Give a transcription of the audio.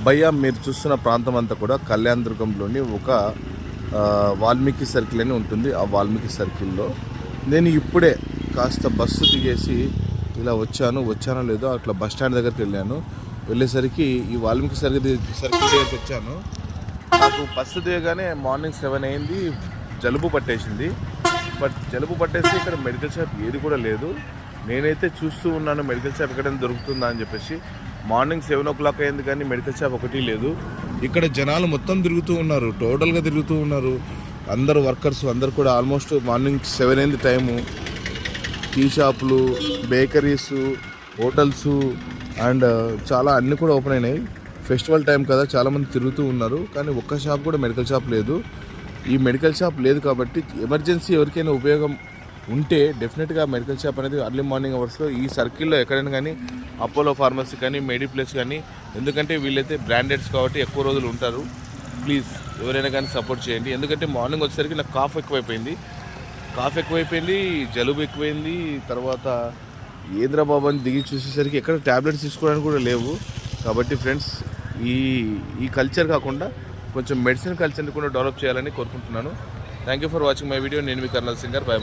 భయ్య మీరు చూస్తున్న ప్రాంతం అంతా కూడా కళ్యాణదుర్గంలోని ఒక వాల్మీకి సర్కిల్ అని ఉంటుంది. ఆ వాల్మీకి సర్కిల్లో నేను ఇప్పుడే కాస్త బస్సు దిగేసి ఇలా వచ్చానో లేదో అట్లా బస్ స్టాండ్ దగ్గరికి వెళ్ళేసరికి ఈ వాల్మీకి సర్కిల్ దగ్గరికి వచ్చాను. నాకు బస్సు దిగగానే మార్నింగ్ 7 అయింది. జలుబు పట్టేసింది. జలుబు పట్టేసి ఇక్కడ మెడికల్ షాప్ ఏది కూడా లేదు. నేనైతే చూస్తూ ఉన్నాను మెడికల్ షాప్ ఎక్కడైనా దొరుకుతుందా అని చెప్పేసి. మార్నింగ్ 7 o'clock అయింది కానీ మెడికల్ షాప్ ఒకటి లేదు. ఇక్కడ జనాలు మొత్తం తిరుగుతూ ఉన్నారు, టోటల్గా తిరుగుతూ ఉన్నారు. అందరు వర్కర్స్ అందరు కూడా ఆల్మోస్ట్ మార్నింగ్ 7 అయింది టైము. టీ షాపులు, బేకరీస్, హోటల్స్ అండ్ చాలా అన్నీ కూడా ఓపెన్ అయినాయి. ఫెస్టివల్ టైం కదా, చాలామంది తిరుగుతూ ఉన్నారు. కానీ ఒక్క షాప్ కూడా మెడికల్ షాప్ లేదు. ఈ మెడికల్ షాప్ లేదు కాబట్టి ఎమర్జెన్సీ ఎవరికైనా ఉపయోగం ఉంటే డెఫినెట్గా మెడికల్ షాప్ అనేది అర్లీ మార్నింగ్ అవర్స్లో ఈ సర్కిల్లో ఎక్కడైనా కానీ అపోలో ఫార్మసీ కానీ మెడిప్లస్ కానీ, ఎందుకంటే వీళ్ళైతే బ్రాండెడ్స్ కాబట్టి ఎక్కువ రోజులు ఉంటారు. ప్లీజ్ ఎవరైనా కానీ సపోర్ట్ చేయండి. ఎందుకంటే మార్నింగ్ వచ్చేసరికి నాకు కాఫ్ ఎక్కువైపోయింది, జలుబు ఎక్కువైంది. తర్వాత ఏంద్రబాబు అని దిగి చూసేసరికి ఎక్కడ ట్యాబ్లెట్స్ తీసుకోవడానికి కూడా లేవు. కాబట్టి ఫ్రెండ్స్ ఈ కల్చర్ కాకుండా కొంచెం మెడిసిన్ కల్చర్ని కూడా డెవలప్ చేయాలని కోరుకుంటున్నాను. Thank you for watching my video. నేను మీ కర్నల్ సింగర్. Bye bye.